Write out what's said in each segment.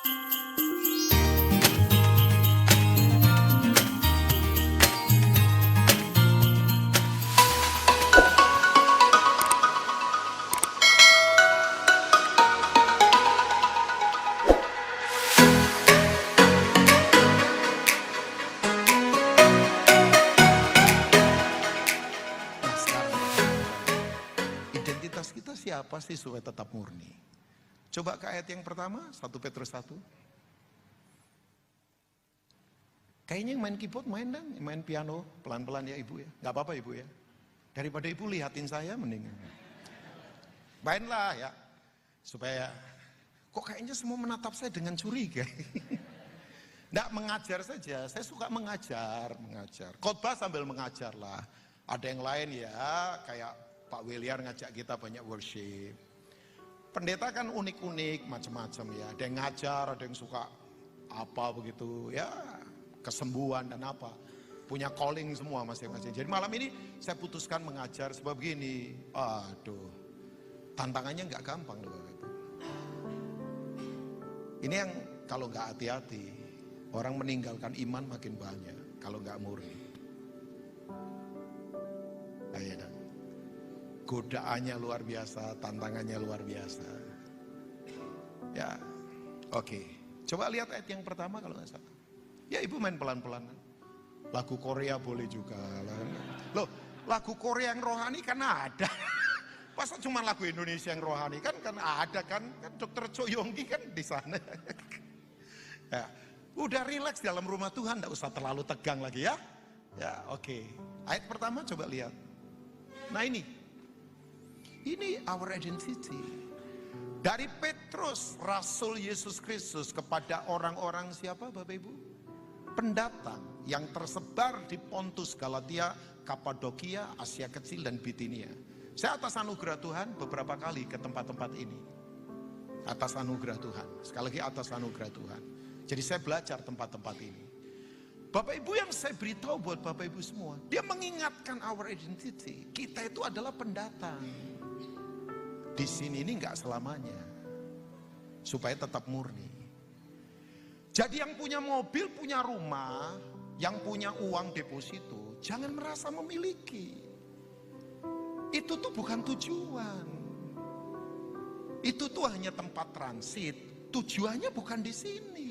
Identitas kita siapa sih supaya tetap murni? Coba ke ayat yang pertama, 1 Petrus 1. Kayaknya yang main keyboard main dong, main piano pelan-pelan ya ibu ya. Gak apa-apa ibu ya. Daripada ibu lihatin saya mending. Mainlah ya. Supaya, kok kayaknya semua menatap saya dengan curiga. Nggak mengajar saja, saya suka mengajar. Khotbah sambil mengajar lah. Ada yang lain ya, kayak Pak William ngajak kita banyak worship. Pendeta kan unik-unik, macam-macam ya. Ada yang ngajar, ada yang suka apa begitu ya, kesembuhan dan apa. Punya calling semua masing-masing. Jadi malam ini saya putuskan mengajar sebab gini, aduh, tantangannya nggak gampang loh Bapak Ibu. Ini yang kalau nggak hati-hati, orang meninggalkan iman makin banyak kalau nggak murni. Ayo, godaannya luar biasa, tantangannya luar biasa. Ya, oke. Coba lihat ayat yang pertama kalau nggak salah. Ya ibu main pelan-pelan. Lagu Korea boleh juga. Loh, lagu Korea yang rohani kan ada. Masa cuma lagu Indonesia yang rohani kan ada kan Dr. Cho Yonggi kan di sana. Ya, udah rileks dalam rumah Tuhan, nggak usah terlalu tegang lagi ya. Ya, oke. Ayat pertama coba lihat. Nah ini our identity. Dari Petrus, Rasul Yesus Kristus kepada orang-orang siapa Bapak Ibu? Pendatang yang tersebar di Pontus, Galatia, Kapadokia, Asia Kecil dan Bitinia. Saya atas anugerah Tuhan beberapa kali ke tempat-tempat ini. Atas anugerah Tuhan, sekali lagi atas anugerah Tuhan. Jadi saya belajar tempat-tempat ini. Bapak Ibu yang saya beritahu buat Bapak Ibu semua, dia mengingatkan our identity. Kita itu adalah pendatang. Di sini ini nggak selamanya, supaya tetap murni. Jadi yang punya mobil, punya rumah, yang punya uang deposito, jangan merasa memiliki. Itu tuh bukan tujuan. Itu tuh hanya tempat transit. Tujuannya bukan di sini.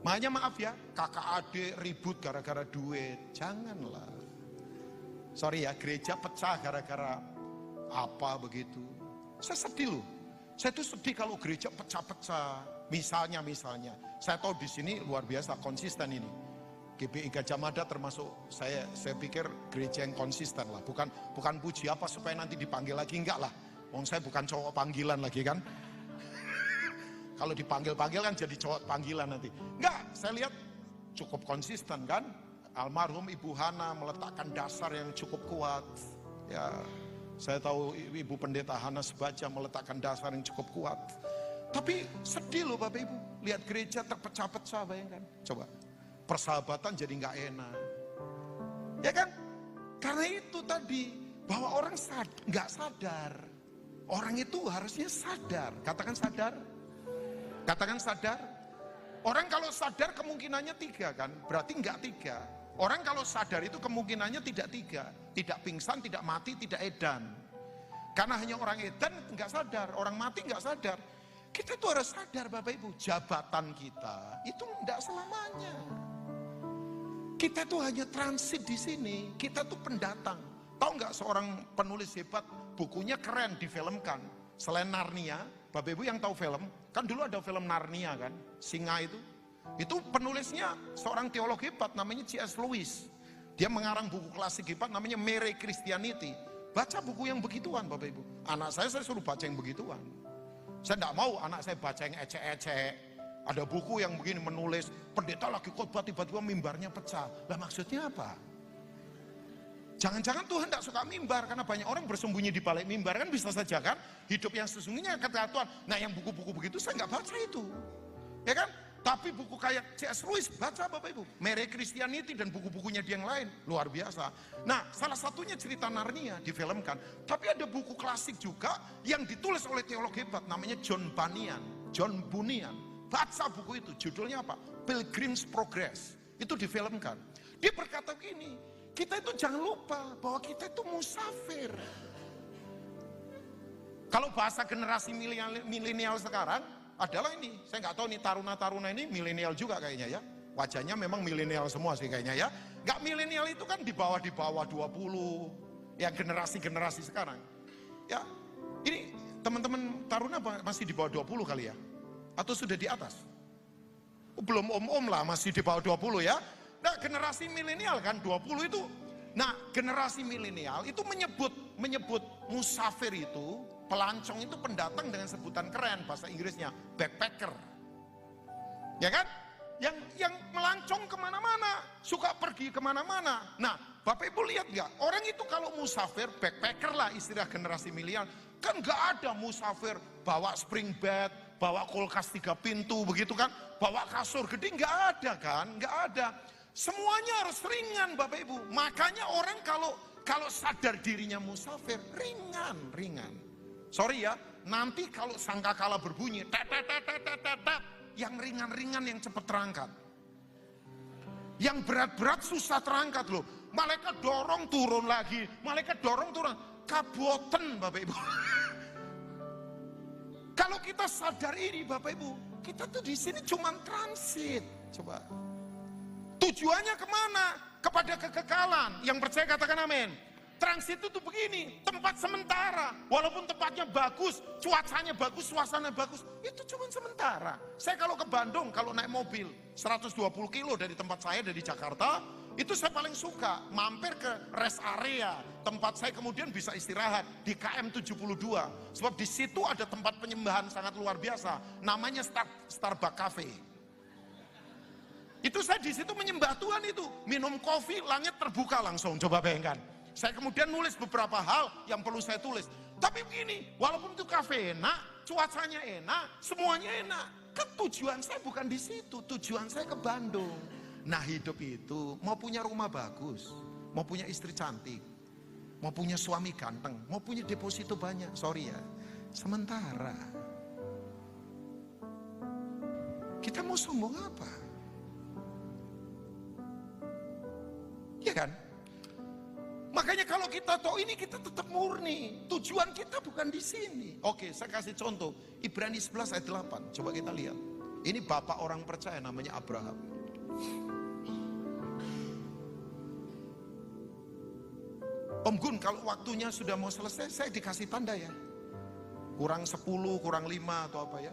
Makanya maaf ya, kakak adik ribut gara-gara duit. Janganlah. Sorry ya, gereja pecah gara-gara apa begitu. Saya sedih loh. Saya tuh sedih kalau gereja pecah-pecah. Misalnya, saya tahu di sini luar biasa konsisten ini. GBI Gajah Mada termasuk saya pikir gereja yang konsisten lah. Bukan puji apa supaya nanti dipanggil lagi, enggak lah. Wong saya bukan cowok panggilan lagi kan. Kalau dipanggil-panggil kan jadi cowok panggilan nanti. Enggak, saya lihat cukup konsisten kan. Almarhum Ibu Hana meletakkan dasar yang cukup kuat. Ya, saya tahu Ibu Pendeta Hana Sebaja meletakkan dasar yang cukup kuat. Tapi sedih loh Bapak Ibu, lihat gereja terpecah-pecah, bayangkan. Coba, persahabatan jadi nggak enak. Ya kan? Karena itu tadi, bahwa orang nggak sadar. Orang itu harusnya sadar. Katakan sadar. Katakan sadar. Orang kalau sadar kemungkinannya 3 kan, berarti nggak 3. Orang kalau sadar itu kemungkinannya tidak 3. Tidak pingsan, tidak mati, tidak edan. Karena hanya orang edan nggak sadar, orang mati nggak sadar. Kita tuh harus sadar Bapak Ibu, jabatan kita itu nggak selamanya. Kita tuh hanya transit di sini, kita tuh pendatang. Tahu nggak seorang penulis hebat, bukunya keren, difilmkan. Selain Narnia, Bapak Ibu yang tahu film, kan dulu ada film Narnia kan, singa itu. Itu penulisnya seorang teolog hebat namanya C.S. Lewis. Dia mengarang buku klasik hebat namanya Mere Christianity. Baca buku yang begituan Bapak Ibu. Anak saya suruh baca yang begituan. Saya tidak mau anak saya baca yang ecek-ecek. Ada buku yang begini menulis, pendeta lagi khotbah tiba-tiba mimbarnya pecah. Lah maksudnya apa? Jangan-jangan Tuhan tidak suka mimbar, karena banyak orang bersembunyi di balik mimbar, kan bisa saja kan? Hidup yang sesungguhnya kata Tuhan. Nah yang buku-buku begitu saya nggak baca itu. Ya kan? Tapi buku kayak C.S. Lewis, baca Bapak Ibu. Mere Christianity dan buku-bukunya dia yang lain, luar biasa. Nah salah satunya cerita Narnia difilmkan. Tapi ada buku klasik juga yang ditulis oleh teolog hebat, namanya John Bunyan. John Bunyan. Baca buku itu, judulnya apa? Pilgrim's Progress. Itu difilmkan. Dia berkata begini, kita itu jangan lupa bahwa kita itu musafir. Kalau bahasa generasi milenial sekarang adalah ini, saya nggak tahu nih taruna-taruna ini milenial juga kayaknya ya. Wajahnya memang milenial semua sih kayaknya ya. Nggak milenial itu kan di bawah 20, ya generasi-generasi sekarang. Ya, ini teman-teman taruna masih di bawah 20 kali ya? Atau sudah di atas? Belum om-om lah, masih di bawah 20 ya. Nah generasi milenial kan 20 itu. Nah generasi milenial itu menyebut musafir itu, pelancong itu pendatang dengan sebutan keren bahasa Inggrisnya, backpacker. Ya kan? Yang melancong kemana-mana, suka pergi kemana-mana. Nah Bapak Ibu lihat gak, orang itu kalau musafir, backpacker lah istilah generasi milenial, kan gak ada musafir bawa spring bed, bawa kulkas 3 pintu begitu kan, bawa kasur gede, gak ada kan, gak ada. Semuanya harus ringan Bapak Ibu. Makanya orang kalau sadar dirinya musafir, ringan. Sorry ya, nanti kalau sangkakala berbunyi, yang ringan-ringan yang cepat terangkat. Yang berat-berat susah terangkat loh. Malaikat dorong turun lagi, malaikat dorong turun. Kaboten Bapak Ibu. Kalau kita sadar ini Bapak Ibu, kita tuh di sini cuma transit. Coba. Tujuannya kemana? Kepada kekekalan. Yang percaya katakan amin. Transit itu begini, tempat sementara. Walaupun tempatnya bagus, cuacanya bagus, suasana bagus, itu cuma sementara. Saya kalau ke Bandung, kalau naik mobil 120 kilo dari tempat saya, dari Jakarta, itu saya paling suka mampir ke rest area. Tempat saya kemudian bisa istirahat di KM 72. Sebab di situ ada tempat penyembahan sangat luar biasa. Namanya Starbucks Cafe. Itu saya di situ menyembah Tuhan itu. Minum kopi, langit terbuka langsung. Coba bayangkan. Saya kemudian nulis beberapa hal yang perlu saya tulis. Tapi begini, walaupun itu kafe enak, cuacanya enak, semuanya enak. Kan tujuan saya bukan di situ, tujuan saya ke Bandung. Nah hidup itu mau punya rumah bagus, mau punya istri cantik, mau punya suami ganteng, mau punya deposito banyak, sorry ya, sementara. Kita mau sombong apa? Ya kan? Makanya kalau kita tahu ini kita tetap murni. Tujuan kita bukan di sini. Oke, saya kasih contoh. Ibrani 11 ayat 8. Coba kita lihat. Ini bapak orang percaya namanya Abraham. Om Gun, kalau waktunya sudah mau selesai, saya dikasih tanda ya. Kurang 10, kurang 5 atau apa ya.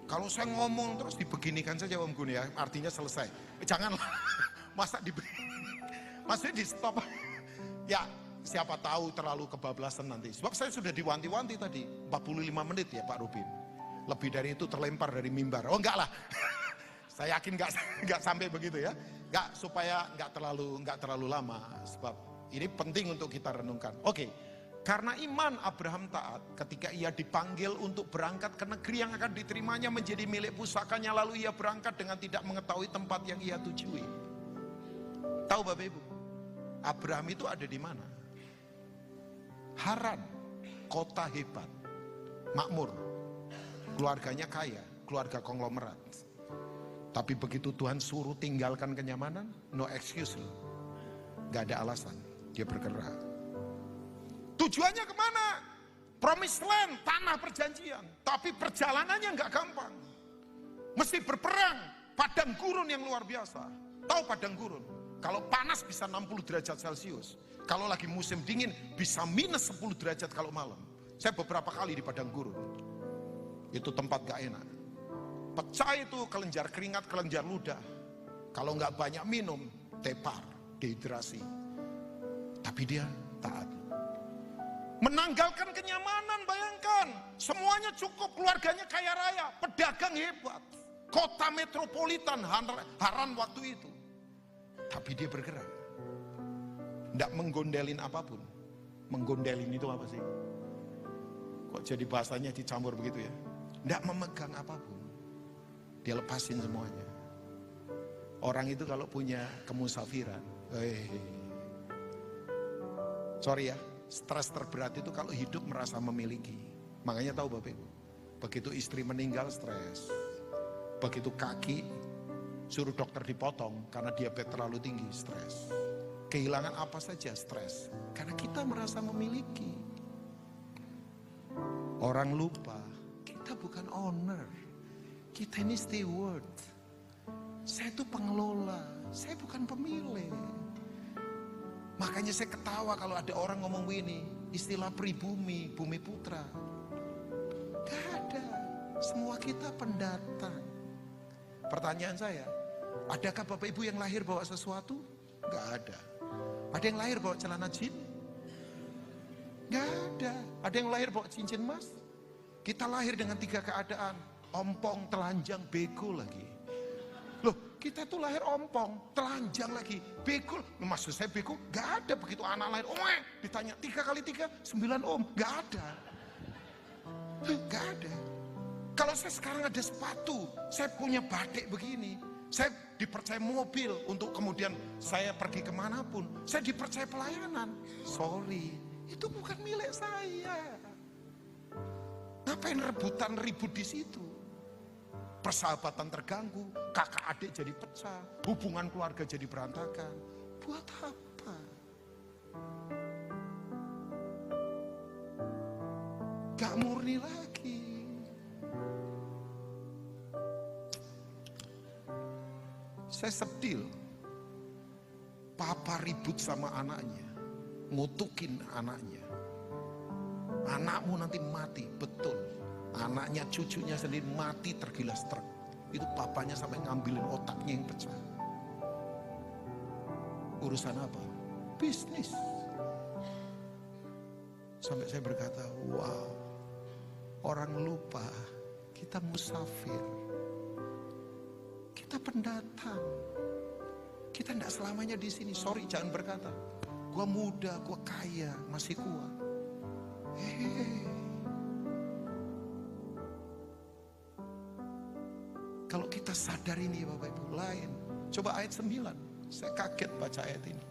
Kalau saya ngomong terus dibeginikan saja Om Gun ya. Artinya selesai. Janganlah. Masa maksudnya di stop. Ya siapa tahu terlalu kebablasan nanti. Sebab saya sudah diwanti-wanti tadi 45 menit ya Pak Rubin. Lebih dari itu terlempar dari mimbar. Oh enggak lah. Saya yakin enggak sampai begitu ya. Enggak, supaya enggak terlalu lama. Sebab ini penting untuk kita renungkan. Oke. Karena iman Abraham taat ketika ia dipanggil untuk berangkat ke negeri yang akan diterimanya menjadi milik pusakanya, lalu ia berangkat dengan tidak mengetahui tempat yang ia tujui. Tahu Bapak Ibu? Abraham itu ada di mana? Haran, kota hebat, makmur, keluarganya kaya, keluarga konglomerat. Tapi begitu Tuhan suruh tinggalkan kenyamanan, no excuse loh. Gak ada alasan, dia bergerak. Tujuannya kemana? Promised land, tanah perjanjian. Tapi perjalanannya gak gampang. Mesti berperang, padang gurun yang luar biasa. Tahu padang gurun? Kalau panas bisa 60 derajat Celcius. Kalau lagi musim dingin bisa minus 10 derajat kalau malam. Saya beberapa kali di padang gurun. Itu tempat gak enak. Pecah itu kelenjar keringat, kelenjar ludah. Kalau nggak banyak minum, tepar, dehidrasi. Tapi dia taat. Menanggalkan kenyamanan, bayangkan. Semuanya cukup, keluarganya kaya raya, pedagang hebat. Kota metropolitan Haran waktu itu. Tapi dia bergerak. Tidak menggondelin apapun. Menggondelin itu apa sih? Kok jadi bahasanya dicampur begitu ya? Tidak memegang apapun. Dia lepasin semuanya. Orang itu kalau punya kemusafiran. Sorry ya. Stres terberat itu kalau hidup merasa memiliki. Makanya tahu Bapak Ibu. Begitu istri meninggal stres. Begitu kaki suruh dokter dipotong karena diabetes terlalu tinggi, stres. Kehilangan apa saja stres. Karena kita merasa memiliki. Orang lupa, kita bukan owner. Kita ini steward. Saya itu pengelola, saya bukan pemilik. Makanya saya ketawa kalau ada orang ngomong begini, istilah pribumi, bumi putra. Gak ada, semua kita pendatang. Pertanyaan saya, adakah Bapak Ibu yang lahir bawa sesuatu? Gak ada. Ada yang lahir bawa celana jin? Gak ada. Ada yang lahir bawa cincin emas? Kita lahir dengan 3 keadaan, ompong, telanjang, bego lagi. Loh, kita tuh lahir ompong, telanjang lagi, bego. Maksud saya bego, gak ada begitu anak lahir. Ditanya 3 kali 3, 9 om, gak ada. Gak ada. Kalau saya sekarang ada sepatu, saya punya batik begini, saya dipercaya mobil untuk kemudian saya pergi kemanapun, saya dipercaya pelayanan. Sorry, itu bukan milik saya. Ngapain rebutan ribut di situ? Persahabatan terganggu, kakak adik jadi pecah, hubungan keluarga jadi berantakan. Buat apa? Gak murni lagi. Saya sedih. Papa ribut sama anaknya, ngutukin anaknya. Anakmu nanti mati, betul. Anaknya, cucunya sendiri mati tergilas truk. Itu papanya sampai ngambilin otaknya yang pecah. Urusan apa? Bisnis. Sampai saya berkata, wow, orang lupa kita musafir. Kita pendatang. Kita tidak selamanya di sini. Sorry, jangan berkata, gua muda, gua kaya, masih kuat. Kalau kita sadar ini Bapak Ibu, lain. Coba ayat 9. Saya kaget baca ayat ini.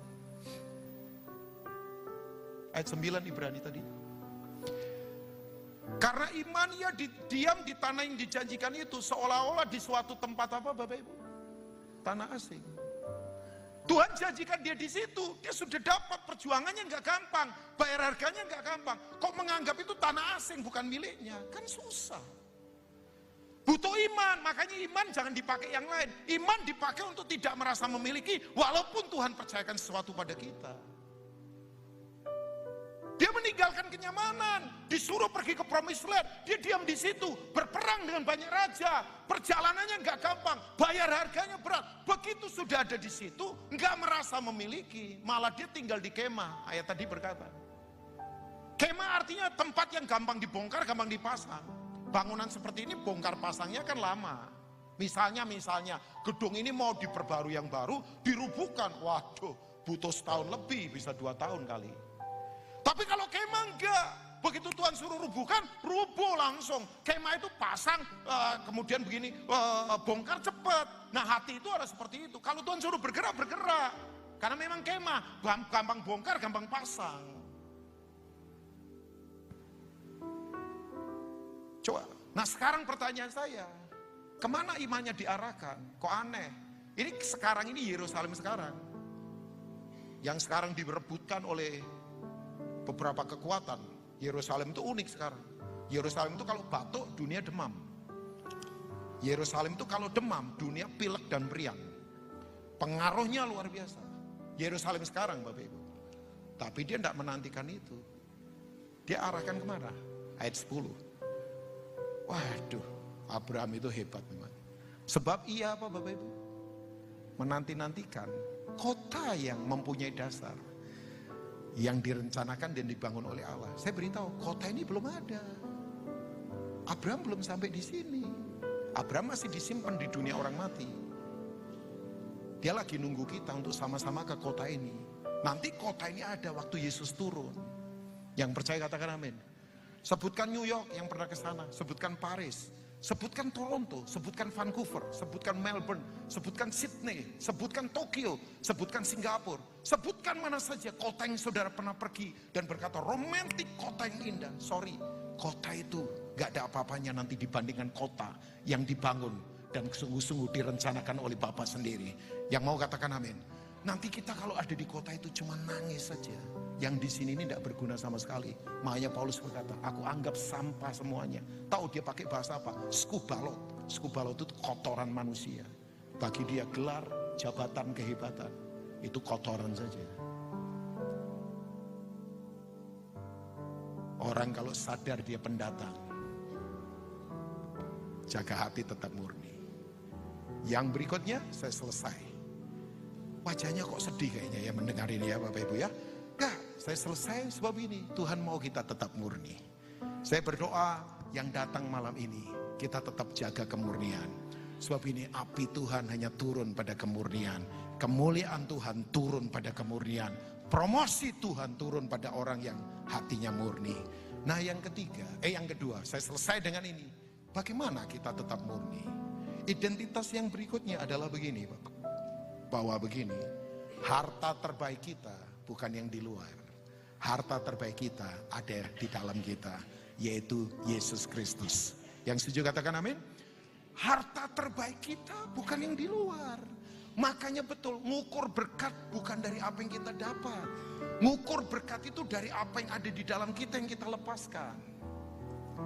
Ayat 9 Ibrani tadi. Karena iman ia diam di tanah yang dijanjikan itu, seolah-olah di suatu tempat apa Bapak Ibu? Tanah asing. Tuhan janjikan dia di situ, dia sudah dapat, perjuangannya nggak gampang, bayar harganya nggak gampang. Kok menganggap itu tanah asing bukan miliknya? Kan susah. Butuh iman, makanya iman jangan dipakai yang lain. Iman dipakai untuk tidak merasa memiliki, walaupun Tuhan percayakan sesuatu pada kita. Dia meninggalkan kenyamanan, disuruh pergi ke Promised Land, dia diam di situ, berperang dengan banyak raja, perjalanannya nggak gampang, bayar harganya berat. Begitu sudah ada di situ, nggak merasa memiliki, malah dia tinggal di kemah. Ayat tadi berkata, kemah artinya tempat yang gampang dibongkar, gampang dipasang. Bangunan seperti ini bongkar pasangnya kan lama. Misalnya gedung ini mau diperbarui yang baru, dirubuhkan, waduh, butuh setahun lebih, bisa 2 tahun kali. Tapi kalau kemah enggak, begitu Tuhan suruh rubuhkan, rubuh langsung. Kemah itu pasang, kemudian begini, bongkar cepat. Nah hati itu ada seperti itu. Kalau Tuhan suruh bergerak, bergerak. Karena memang kemah, gampang bongkar, gampang pasang. Coba, nah sekarang pertanyaan saya, kemana imannya diarahkan? Kok aneh? Ini sekarang ini Yerusalem sekarang. Yang sekarang diberebutkan oleh beberapa kekuatan. Yerusalem itu unik sekarang. Yerusalem itu kalau batuk dunia demam. Yerusalem itu kalau demam dunia pilek dan meriang. Pengaruhnya luar biasa. Yerusalem sekarang Bapak Ibu. Tapi dia tidak menantikan itu. Dia arahkan kemana? Ayat 10. Waduh, Abraham itu hebat memang. Sebab ia apa Bapak Ibu? Menanti-nantikan kota yang mempunyai dasar, yang direncanakan dan dibangun oleh Allah. Saya beritahu, kota ini belum ada. Abraham belum sampai di sini. Abraham masih disimpan di dunia orang mati. Dia lagi nunggu kita untuk sama-sama ke kota ini. Nanti kota ini ada waktu Yesus turun. Yang percaya katakan amin. Sebutkan New York yang pernah ke sana, sebutkan Paris, sebutkan Toronto, sebutkan Vancouver, sebutkan Melbourne, sebutkan Sydney, sebutkan Tokyo, sebutkan Singapura, sebutkan mana saja kota yang saudara pernah pergi dan berkata romantik, kota yang indah. Sorry, kota itu Gak ada apa-apanya nanti dibandingkan kota yang dibangun dan sungguh-sungguh direncanakan oleh Bapa sendiri. Yang mau katakan amin. Nanti kita kalau ada di kota itu cuma nangis saja. Yang di sini ini tidak berguna sama sekali. Makanya Paulus berkata, aku anggap sampah semuanya. Tahu dia pakai bahasa apa? Skubalot. Skubalot itu kotoran manusia. Bagi dia gelar, jabatan, kehebatan. Itu kotoran saja. Orang kalau sadar dia pendatang, jaga hati tetap murni. Yang berikutnya saya selesai. Wajahnya kok sedih kayaknya ya mendengar ini ya Bapak Ibu ya. Enggak, saya selesai sebab ini. Tuhan mau kita tetap murni. Saya berdoa yang datang malam ini kita tetap jaga kemurnian. Sebab ini api Tuhan hanya turun pada kemurnian. Kemuliaan Tuhan turun pada kemurnian. Promosi Tuhan turun pada orang yang hatinya murni. Nah yang kedua, saya selesai dengan ini. Bagaimana kita tetap murni? Identitas yang berikutnya adalah begini Bapak. Bahwa begini, harta terbaik kita bukan yang di luar. Harta terbaik kita ada di dalam kita, yaitu Yesus Kristus. Yang setuju katakan amin? Harta terbaik kita bukan yang di luar. Makanya betul, ngukur berkat bukan dari apa yang kita dapat. Ngukur berkat itu dari apa yang ada di dalam kita yang kita lepaskan.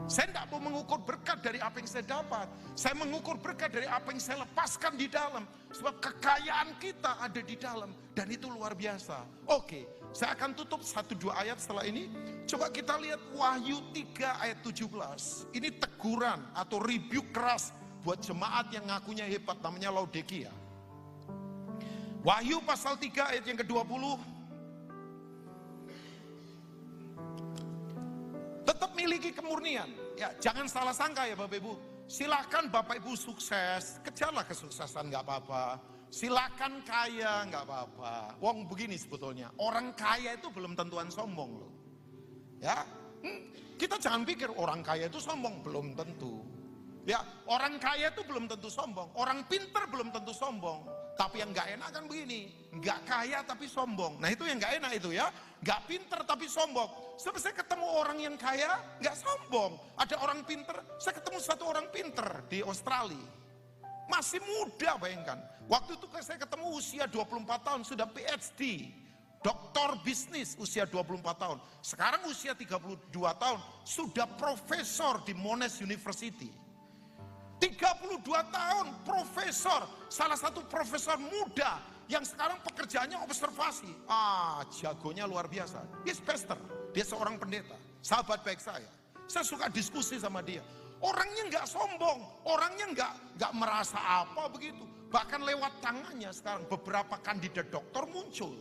Saya tidak mau mengukur berkat dari apa yang saya dapat. Saya mengukur berkat dari apa yang saya lepaskan di dalam. Sebab kekayaan kita ada di dalam. Dan itu luar biasa. Oke, saya akan tutup 1-2 ayat setelah ini. Coba kita lihat Wahyu 3 ayat 17. Ini teguran atau rebuke keras buat jemaat yang ngakunya hebat, namanya Laodikia. Wahyu pasal 3 ayat yang ke-20. Tetap miliki kemurnian. Ya, jangan salah sangka ya Bapak Ibu. Silakan Bapak Ibu sukses, kejarlah kesuksesan nggak apa-apa. Silakan kaya nggak apa-apa. Wong begini sebetulnya, orang kaya itu belum tentuan sombong loh. Ya, kita jangan pikir orang kaya itu sombong, belum tentu. Ya, orang kaya itu belum tentu sombong, orang pinter belum tentu sombong. Tapi yang gak enak kan begini, gak kaya tapi sombong. Nah itu yang gak enak itu ya, gak pinter tapi sombong. Sebab saya ketemu orang yang kaya, gak sombong. Ada orang pinter, saya ketemu satu orang pinter di Australia. Masih muda bayangkan. Waktu itu saya ketemu usia 24 tahun, sudah PhD. Doktor bisnis usia 24 tahun. Sekarang usia 32 tahun, sudah profesor di Monash University. 32 tahun profesor, salah satu profesor muda yang sekarang pekerjaannya observasi. Jagonya luar biasa. Dia pastor, dia seorang pendeta, sahabat baik saya. Saya suka diskusi sama dia. Orangnya nggak sombong, orangnya nggak merasa apa begitu. Bahkan lewat tangannya sekarang beberapa kandidat doktor muncul.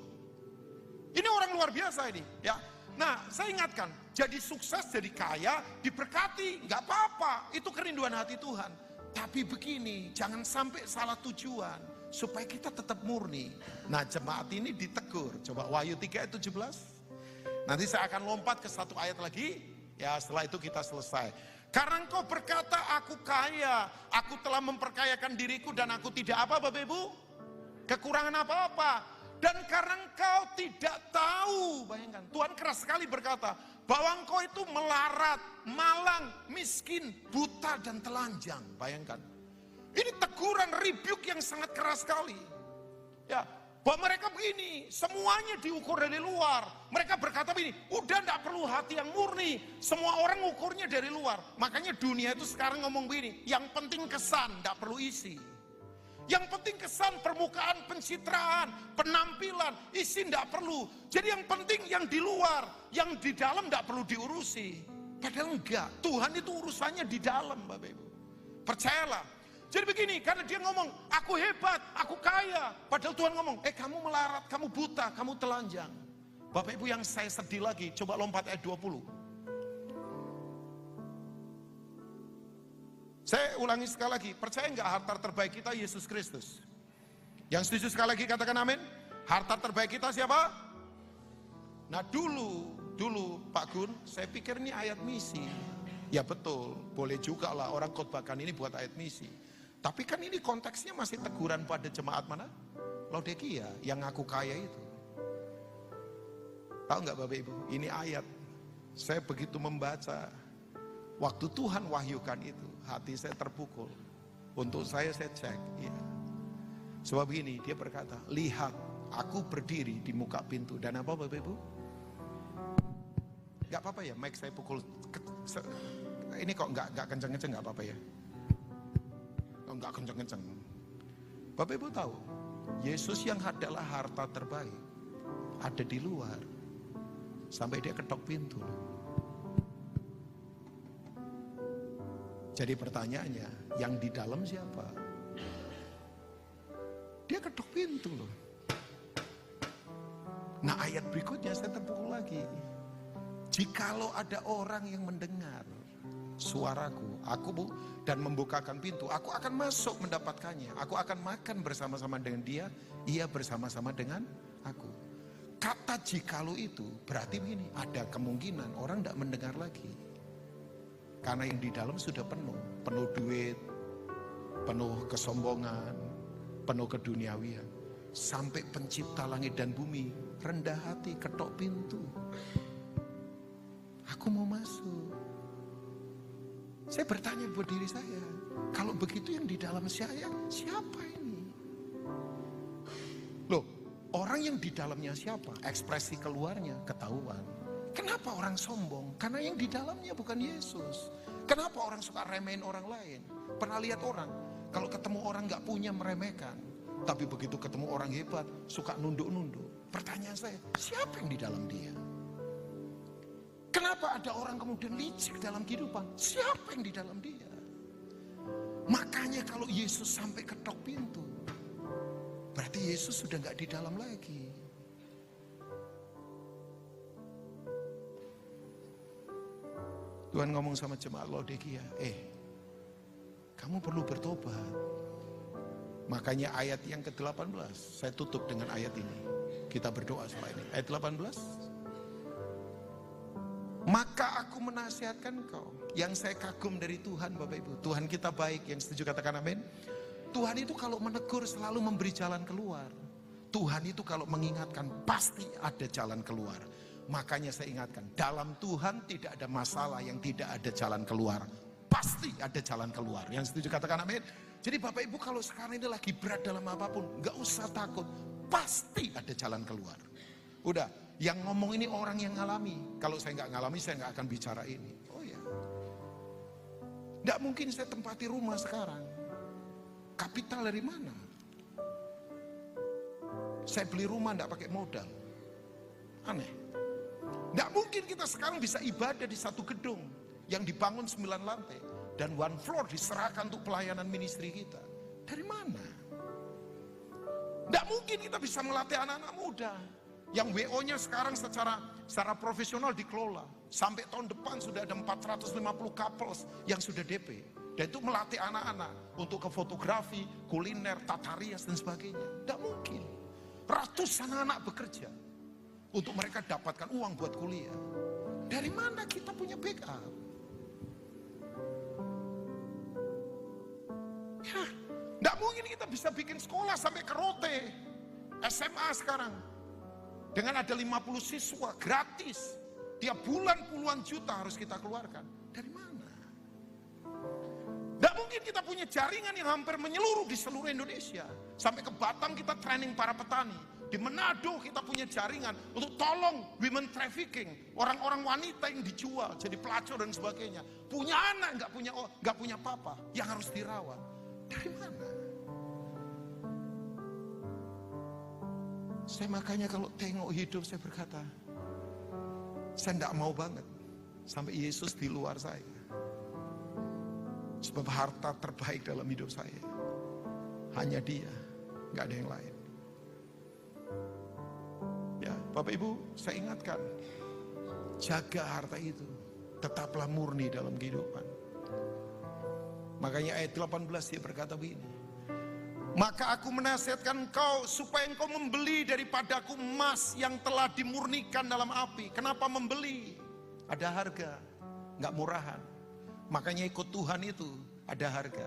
Ini orang luar biasa ini, ya. Nah, saya ingatkan, jadi sukses, jadi kaya, diberkati, nggak apa-apa. Itu kerinduan hati Tuhan. Tapi begini, jangan sampai salah tujuan, supaya kita tetap murni. Nah, jemaat ini ditegur. Coba Wahyu 3 ayat 17. Nanti saya akan lompat ke satu ayat lagi. Ya, setelah itu kita selesai. Karena engkau berkata, aku kaya, aku telah memperkayakan diriku dan aku tidak apa Bapak Ibu? Kekurangan apa-apa. Dan karena engkau tidak tahu, bayangkan, Tuhan keras sekali berkata, bahwa engkau itu melarat, malang, miskin, buta dan telanjang. Bayangkan, ini teguran, rebuke yang sangat keras sekali. Ya, bahwa mereka begini, semuanya diukur dari luar. Mereka berkata begini, udah tidak perlu hati yang murni, semua orang ukurnya dari luar. Makanya dunia itu sekarang ngomong begini, yang penting kesan, tidak perlu isi. Yang penting kesan, permukaan, pencitraan, penampilan, isi tidak perlu. Jadi yang penting yang di luar, yang di dalam tidak perlu diurusi. Padahal enggak, Tuhan itu urusannya di dalam Bapak Ibu. Percayalah. Jadi begini, karena dia ngomong, aku hebat, aku kaya. Padahal Tuhan ngomong, kamu melarat, kamu buta, kamu telanjang. Bapak Ibu yang saya sedih lagi, coba lompat ayat 20. Saya ulangi sekali lagi, percaya nggak harta terbaik kita Yesus Kristus? Yang setuju sekali lagi katakan amin. Harta terbaik kita siapa? Nah dulu Pak Gun, saya pikir ini ayat misi. Ya betul, boleh juga lah orang khotbahkan ini buat ayat misi. Tapi kan ini konteksnya masih teguran pada jemaat mana? Laodikia, yang ngaku kaya itu. Tahu nggak Bapak Ibu, ini ayat. Saya begitu membaca, Waktu Tuhan wahyukan itu, hati saya terpukul. Untuk saya cek. Ya. Sebab ini dia berkata, lihat aku berdiri di muka pintu. Dan apa Bapak Ibu? Gak apa-apa ya, mic saya pukul. Ini kok gak kenceng-kenceng, gak apa-apa ya. Gak kenceng-kenceng. Bapak Ibu tahu, Yesus yang adalah harta terbaik ada di luar. Sampai dia ketok pintu. Jadi pertanyaannya, yang di dalam siapa? Dia ketok pintu loh. Nah ayat berikutnya saya terpukul lagi. Jikalau ada orang yang mendengar suaraku, dan membukakan pintu, aku akan masuk mendapatkannya. Aku akan makan bersama-sama dengan dia, ia bersama-sama dengan aku. Kata jikalau itu berarti begini, ada kemungkinan orang tidak mendengar lagi. Karena yang di dalam sudah penuh duit, penuh kesombongan, penuh keduniawian. Sampai pencipta langit dan bumi rendah hati, ketok pintu. Aku mau masuk. Saya bertanya buat diri saya, kalau begitu yang di dalam saya, siapa ini? Loh, orang yang di dalamnya siapa? Ekspresi keluarnya ketahuan. Kenapa orang sombong? Karena yang di dalamnya bukan Yesus. Kenapa orang suka remehin orang lain? Pernah lihat orang, kalau ketemu orang gak punya meremehkan. Tapi begitu ketemu orang hebat, suka nunduk-nunduk. Pertanyaan saya, siapa yang di dalam dia? Kenapa ada orang kemudian licik dalam kehidupan? Siapa yang di dalam dia? Makanya kalau Yesus sampai ketok pintu, berarti Yesus sudah gak di dalam lagi. Tuhan ngomong sama jemaat Laodikia, kamu perlu bertobat. Makanya ayat yang ke-18, saya tutup dengan ayat ini. Kita berdoa setelah ini. Ayat 18. Maka aku menasihatkan kau, yang saya kagum dari Tuhan Bapak Ibu. Tuhan kita baik, yang setuju katakan amin. Tuhan itu kalau menegur selalu memberi jalan keluar. Tuhan itu kalau mengingatkan pasti ada jalan keluar. Makanya saya ingatkan, dalam Tuhan tidak ada masalah yang tidak ada jalan keluar. Pasti ada jalan keluar. Yang setuju katakan amin. Jadi Bapak Ibu kalau sekarang ini lagi berat dalam apapun, gak usah takut. Pasti ada jalan keluar. Udah, yang ngomong ini orang yang ngalami. Kalau saya gak ngalami, saya gak akan bicara ini. Oh ya. Gak mungkin saya tempati rumah sekarang. Kapital dari mana? Saya beli rumah gak pakai modal. Aneh. Nggak mungkin kita sekarang bisa ibadah di satu gedung yang dibangun 9 lantai dan 1 floor diserahkan untuk pelayanan ministry kita. Dari mana? Nggak mungkin kita bisa melatih anak-anak muda yang WO-nya sekarang secara profesional dikelola. Sampai tahun depan sudah ada 450 couples yang sudah DP. Dan itu melatih anak-anak untuk ke fotografi, kuliner, tata rias dan sebagainya. Nggak mungkin. Ratusan anak bekerja untuk mereka dapatkan uang buat kuliah. Dari mana kita punya backup? Ya, nggak mungkin kita bisa bikin sekolah sampai ke Rote, SMA sekarang. Dengan ada 50 siswa gratis. Tiap bulan puluhan juta harus kita keluarkan. Dari mana? Nggak mungkin kita punya jaringan yang hampir menyeluruh di seluruh Indonesia. Sampai ke Batam kita training para petani. Di Manado kita punya jaringan untuk tolong women trafficking, orang-orang wanita yang dijual jadi pelacur dan sebagainya. Punya anak nggak punya papa yang harus dirawat. Dari mana? Saya makanya kalau tengok hidup saya berkata, saya nggak mau banget sampai Yesus di luar saya. Sebab harta terbaik dalam hidup saya hanya Dia, nggak ada yang lain. Ya, Bapak Ibu, saya ingatkan, jaga harta itu, tetaplah murni dalam kehidupan. Makanya ayat 18 dia berkata begini, maka aku menasihatkan engkau supaya engkau membeli daripadaku emas yang telah dimurnikan dalam api. Kenapa membeli? Ada harga, nggak murahan. Makanya ikut Tuhan itu ada harga.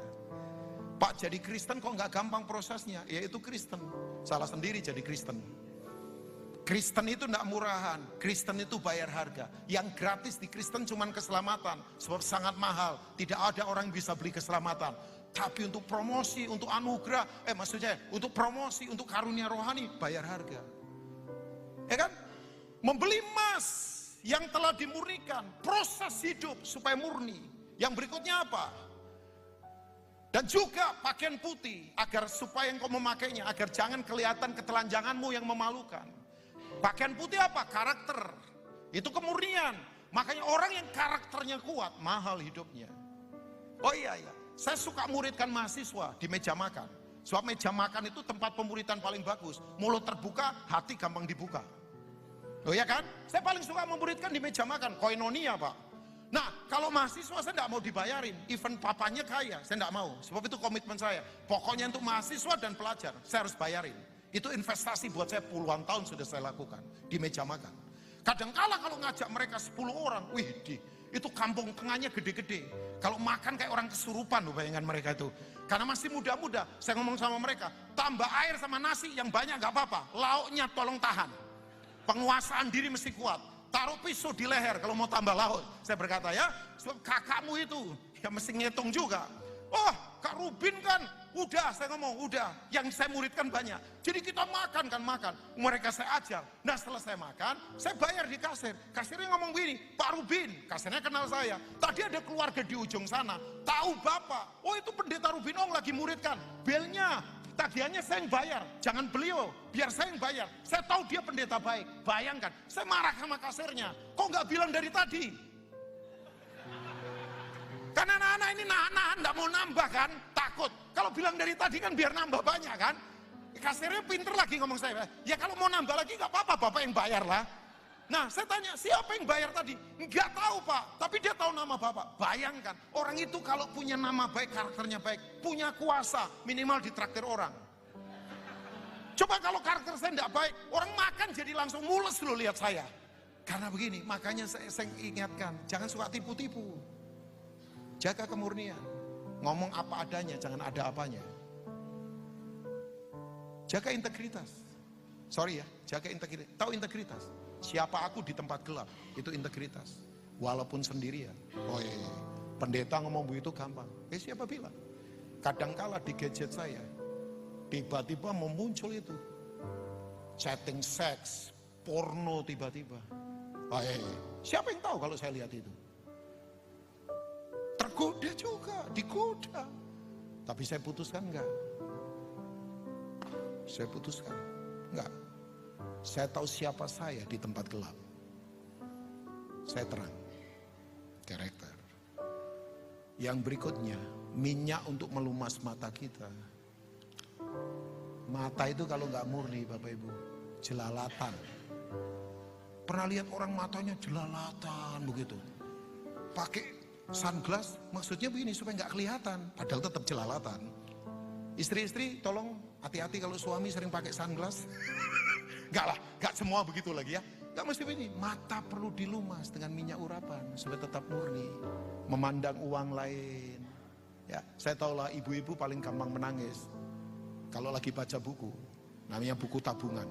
Pak, jadi Kristen kok nggak gampang prosesnya? Ya itu Kristen, salah sendiri jadi Kristen. Kristen itu tidak murahan, Kristen itu bayar harga. Yang gratis di Kristen cuma keselamatan, sebab sangat mahal. Tidak ada orang yang bisa beli keselamatan. Tapi untuk promosi, untuk anugerah, maksudnya untuk promosi, untuk karunia rohani, bayar harga. Ya kan? Membeli emas yang telah dimurnikan, proses hidup supaya murni. Yang berikutnya apa? Dan juga pakaian putih, agar supaya engkau memakainya, agar jangan kelihatan ketelanjanganmu yang memalukan. Pakaian putih apa? Karakter. Itu kemurnian. Makanya orang yang karakternya kuat, mahal hidupnya. Oh iya, saya suka muridkan mahasiswa di meja makan. Sebab meja makan itu tempat pemuridan paling bagus. Mulut terbuka, hati gampang dibuka. Oh ya kan? Saya paling suka memuridkan di meja makan, koinonia Pak. Nah, kalau mahasiswa saya tidak mau dibayarin, even papanya kaya, saya tidak mau. Sebab itu komitmen saya. Pokoknya untuk mahasiswa dan pelajar, saya harus bayarin. Itu investasi buat saya puluhan tahun sudah saya lakukan di meja makan. Kadangkala kalau ngajak mereka 10 orang, itu kampung tengahnya gede-gede. Kalau makan kayak orang kesurupan loh bayangan mereka itu. Karena masih muda-muda, saya ngomong sama mereka, tambah air sama nasi yang banyak gak apa-apa, lauknya tolong tahan. Penguasaan diri mesti kuat. Taruh pisau di leher kalau mau tambah laut. Saya berkata ya, sebab kakakmu itu ya mesti ngitung juga. Oh, Kak Rubin kan, udah saya ngomong, udah. Yang saya muridkan banyak. Jadi kita makan. Mereka saya ajar. Nah setelah saya makan, saya bayar di kasir. Kasirnya ngomong begini, Pak Rubin, kasirnya kenal saya. Tadi ada keluarga di ujung sana, tahu Bapak. Oh itu pendeta Rubin Ong lagi muridkan. Belnya, tagihannya saya yang bayar, jangan beliau, biar saya yang bayar. Saya tahu dia pendeta baik. Bayangkan, saya marah sama kasirnya. Kok nggak bilang dari tadi? Karena anak-anak ini nahan-nahan, nggak mau nambah kan, takut. Kalau bilang dari tadi kan biar nambah banyak kan. Kasirnya pinter lagi ngomong saya. Ya kalau mau nambah lagi nggak apa-apa, Bapak yang bayar lah. Nah saya tanya, siapa yang bayar tadi? Nggak tahu Pak, tapi dia tahu nama Bapak. Bayangkan, orang itu kalau punya nama baik, karakternya baik, punya kuasa, minimal ditraktir orang. Coba kalau karakter saya nggak baik, orang makan jadi langsung mules loh lihat saya. Karena begini, makanya saya ingatkan, jangan suka tipu-tipu. Jaga kemurnian, ngomong apa adanya, jangan ada apanya. Jaga integritas. Sorry ya, jaga integritas. Tahu integritas? Siapa aku di tempat gelap, itu integritas. Walaupun sendirian. Oh iya, pendeta ngomong begitu gampang. Siapa bilang? Kadangkala di gadget saya, tiba-tiba memuncul itu. Chatting seks, porno tiba-tiba. Oh iya, siapa yang tahu kalau saya lihat itu? Tergoda juga, digoda. Tapi saya putuskan enggak. Saya putuskan enggak. Saya tahu siapa saya di tempat gelap. Saya terang. Karakter. Yang berikutnya, minyak untuk melumas mata kita. Mata itu kalau nggak murni Bapak Ibu, jelalatan. Pernah lihat orang matanya jelalatan begitu. Pakai sunglass, maksudnya begini supaya nggak kelihatan, padahal tetap jelalatan. Istri-istri tolong hati-hati kalau suami sering pakai sunglass. Enggak lah, enggak semua begitu lagi ya. Enggak mesti begini, mata perlu dilumas dengan minyak urapan supaya tetap murni, memandang uang lain. Ya, saya tahulah ibu-ibu paling gampang menangis kalau lagi baca buku, namanya buku tabungan.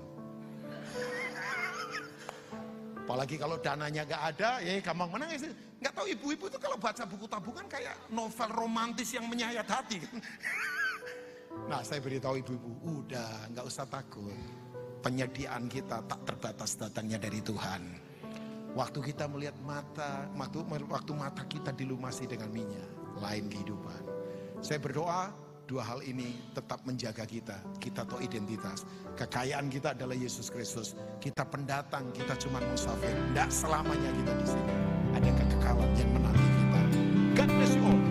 Apalagi kalau dananya nggak ada, ya gampang menangis. Nggak tahu ibu-ibu itu kalau baca buku tabungan kayak novel romantis yang menyayat hati. Nah, saya beritahu ibu-ibu, udah nggak usah takut. Penyediaan kita tak terbatas datangnya dari Tuhan. Waktu kita melihat waktu mata kita dilumasi dengan minyak, lain kehidupan. Saya berdoa, dua hal ini tetap menjaga kita. Kita tahu identitas. Kekayaan kita adalah Yesus Kristus. Kita pendatang, kita cuma musafir. Tidak selamanya kita di sini. Ada kekekalan yang menanti kita. God bless you all.